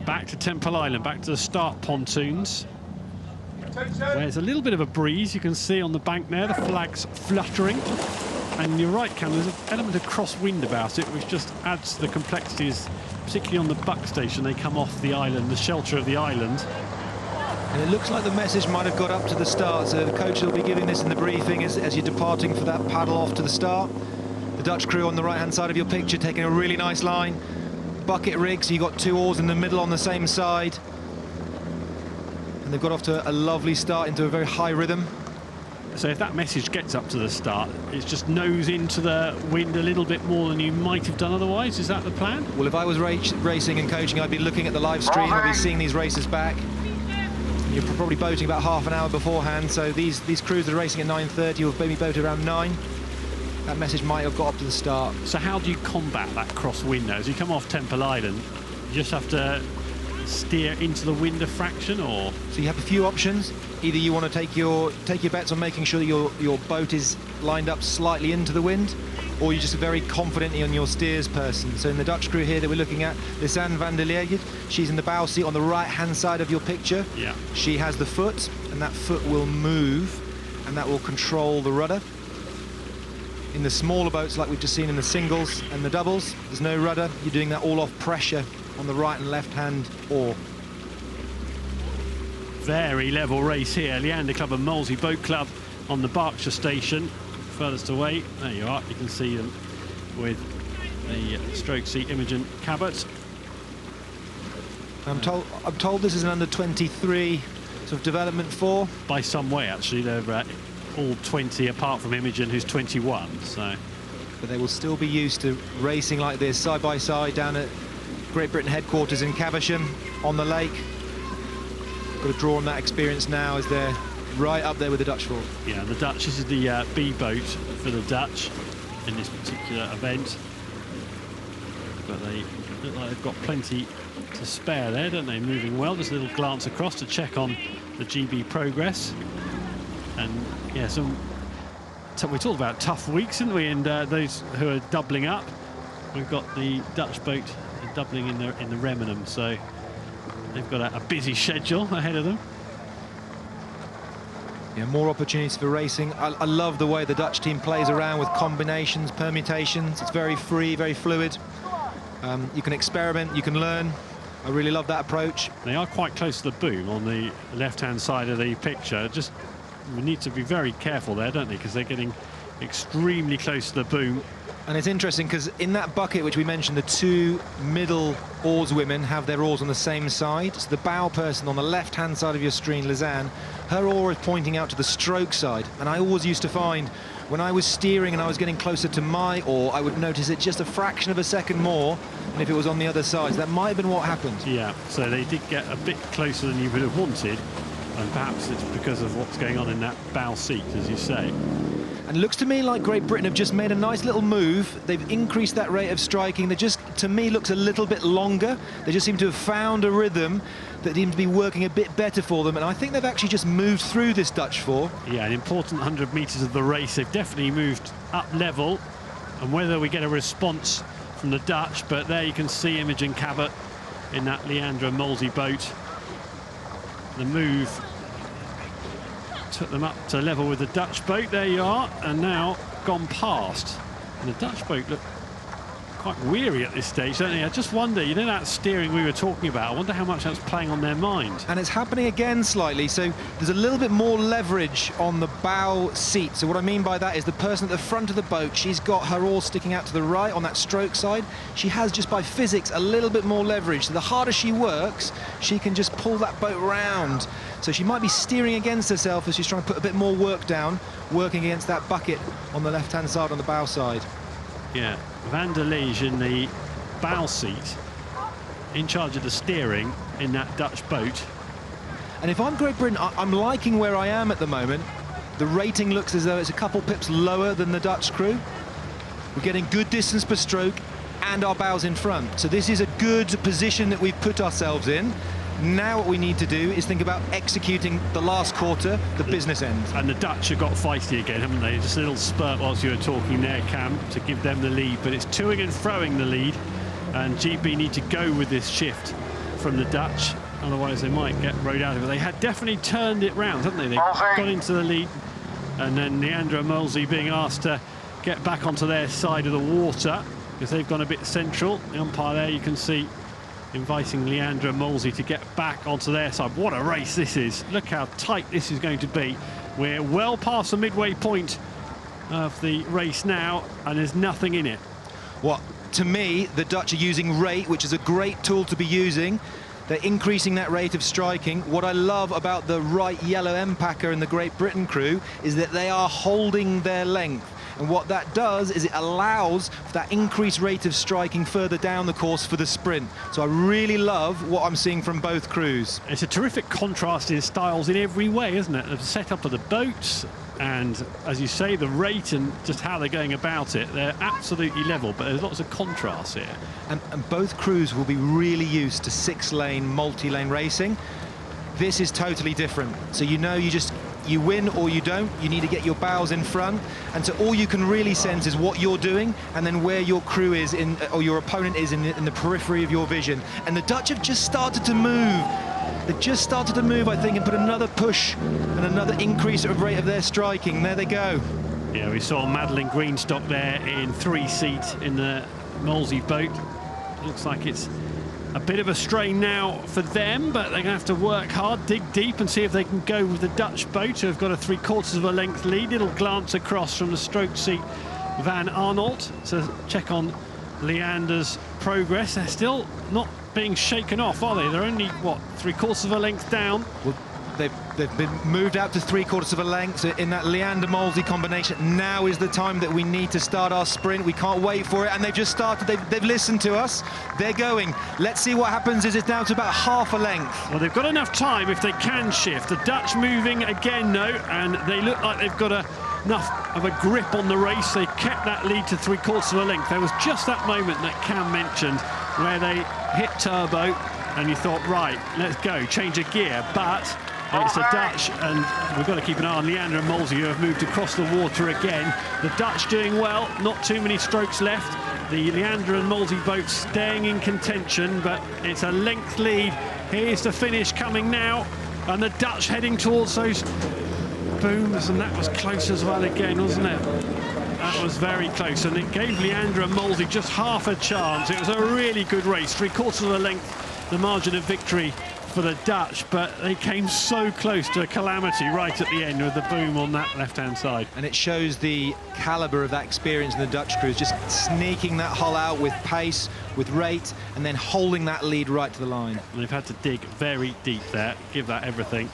back to Temple Island, back to the start pontoons. Where there's a little bit of a breeze, you can see on the bank there, the flag's fluttering. And you're right, Cam, there's an element of crosswind about it, which just adds to the complexities, particularly on the buck station. They come off the island, the shelter of the island. And it looks like the message might have got up to the start, so the coach will be giving this in the briefing as you're departing for that paddle off to the start. The Dutch crew on the right-hand side of your picture taking a really nice line. Bucket rig, so you've got 2 oars in the middle on the same side. And they've got off to a lovely start into a very high rhythm. So if that message gets up to the start, it's just nose into the wind a little bit more than you might have done otherwise. Is that the plan? Well, if I was racing and coaching, I'd be looking at the live stream, I'd be seeing these races back. You're probably boating about half an hour beforehand, so these crews that are racing at 9:30 will maybe boat around 9. That message might have got up to the start. So how do you combat that crosswind now? As you come off Temple Island, you just have to steer into the wind a fraction, or? So you have a few options. Either you want to take your bets on making sure that your boat is lined up slightly into the wind, or you're just very confident on your steers person. So in the Dutch crew here that we're looking at, Lisanne van der Leegje, she's in the bow seat on the right-hand side of your picture. Yeah. She has the foot, and that foot will move, and that will control the rudder. In the smaller boats, like we've just seen in the singles and the doubles, there's no rudder. You're doing that all off pressure on the right and left-hand oar. Very level race here. Leander Club and Molesey Boat Club on the Berkshire station. Furthest away, there you are. You can see them with the stroke seat Imogen Cabot. I'm told this is an under-23 sort of development 4. By some way, actually. They're all 20 apart from Imogen, who's 21. So, but they will still be used to racing like this side by side down at Great Britain headquarters in Caversham on the lake. Got to draw on that experience now as they're right up there with the Dutch force. Yeah, the Dutch, this is the B boat for the Dutch in this particular event. But they look like they've got plenty to spare there, don't they? Moving well. Just a little glance across to check on the GB progress. And yeah, we talked about tough weeks, didn't we? And those who are doubling up, we've got the Dutch boat doubling in the Remenham, so they've got a busy schedule ahead of them. Yeah, more opportunities for racing. I love the way the Dutch team plays around with combinations, permutations. It's very free, very fluid. You can experiment, you can learn. I really love that approach. They are quite close to the boom on the left-hand side of the picture. Just we need to be very careful there, don't they? Because they're getting extremely close to the boom. And it's interesting because in that bucket which we mentioned, the 2 middle oarswomen have their oars on the same side. So the bow person on the left-hand side of your screen, Lisanne, her oar is pointing out to the stroke side. And I always used to find when I was steering and I was getting closer to my oar, I would notice it just a fraction of a second more than if it was on the other side. So that might have been what happened. Yeah, so they did get a bit closer than you would have wanted. And perhaps it's because of what's going on in that bow seat, as you say. And it looks to me like Great Britain have just made a nice little move. They've increased that rate of striking. They just, to me, looks a little bit longer. They just seem to have found a rhythm that seems to be working a bit better for them. And I think they've actually just moved through this Dutch 4. Yeah, an important 100 metres of the race. They've definitely moved up level. And whether we get a response from the Dutch, but there you can see Imogen Cabot in that Leander and Molesey boat. The move took them up to level with the Dutch boat. There you are, and now gone past. And the Dutch boat look quite weary at this stage, don't they? I just wonder, you know, that steering we were talking about, I wonder how much that's playing on their mind. And it's happening again slightly, so there's a little bit more leverage on the bow seat. So what I mean by that is the person at the front of the boat, she's got her oar sticking out to the right on that stroke side. She has, just by physics, a little bit more leverage. So the harder she works, she can just pull that boat round. So she might be steering against herself as she's trying to put a bit more work down, working against that bucket on the left-hand side on the bow side. Yeah, Van der Leegje in the bow seat, in charge of the steering in that Dutch boat. And if I'm Great Britain, I'm liking where I am at the moment. The rating looks as though it's a couple pips lower than the Dutch crew. We're getting good distance per stroke and our bows in front. So this is a good position that we've put ourselves in. Now what we need to do is think about executing the last quarter, the business end. And the Dutch have got feisty again, haven't they? Just a little spurt whilst you were talking there, Cam, to give them the lead. But it's toing and froing the lead, and GB need to go with this shift from the Dutch, otherwise they might get rode out of it. They had definitely turned it round, haven't they? They got into the lead, and then Leander Molesey being asked to get back onto their side of the water because they've gone a bit central. The umpire there, you can see, inviting Leander Molesey to get back onto their side. What a race this is. Look how tight this is going to be. We're well past the midway point of the race now, and there's nothing in it. Well, to me, the Dutch are using rate, which is a great tool to be using. They're increasing that rate of striking. What I love about the right yellow Empacker and the Great Britain crew is that they are holding their length. And what that does is it allows for that increased rate of striking further down the course for the sprint. So I really love what I'm seeing from both crews. It's a terrific contrast in styles in every way, isn't it? The setup of the boats, and as you say, the rate and just how they're going about it. They're absolutely level, but there's lots of contrast here. And both crews will be really used to 6-lane, multi-lane racing. This is totally different. So you know you win or you don't. You need to get your bows in front, and so all you can really sense is what you're doing and then where your crew is in, or your opponent is in the periphery of your vision. And the Dutch have just started to move. They've just started to move, I think, and put another push and another increase of rate of their striking. There they go. Yeah, we saw Madeline Greenstock there in 3-seat in the Molesey boat. Looks like it's a bit of a strain now for them, but they're going to have to work hard, dig deep, and see if they can go with the Dutch boat, who have got a 3/4 of a length lead. Little glance across from the stroke seat, Van Arnold, to check on Leander's progress. They're still not being shaken off, are they? They're only, what, 3/4 of a length down? Well, they've been moved out to 3/4 of a length. So in that Leander Molesey combination, now is the time that we need to start our sprint. We can't wait for it, and they've just started. They've listened to us. They're going. Let's see what happens. Is it's down to about half a length. Well, they've got enough time if they can shift. The Dutch moving again, though, and they look like they've got enough of a grip on the race. They kept that lead to 3/4 of a length. There was just that moment that Cam mentioned where they hit turbo, and you thought, right, let's go, change a gear, but it's the Dutch, and we've got to keep an eye on Leander and Molesey, who have moved across the water again. The Dutch doing well, not too many strokes left. The Leander and Molesey boats staying in contention, but it's a length lead. Here's the finish coming now, and the Dutch heading towards those booms, and that was close as well again, wasn't it? That was very close, and it gave Leander and Molesey just half a chance. It was a really good race, 3/4 of a length, the margin of victory for the Dutch, but they came so close to a calamity right at the end with the boom on that left-hand side. And it shows the calibre of that experience in the Dutch crews, just sneaking that hull out with pace, with rate, and then holding that lead right to the line. And they've had to dig very deep there, give that everything.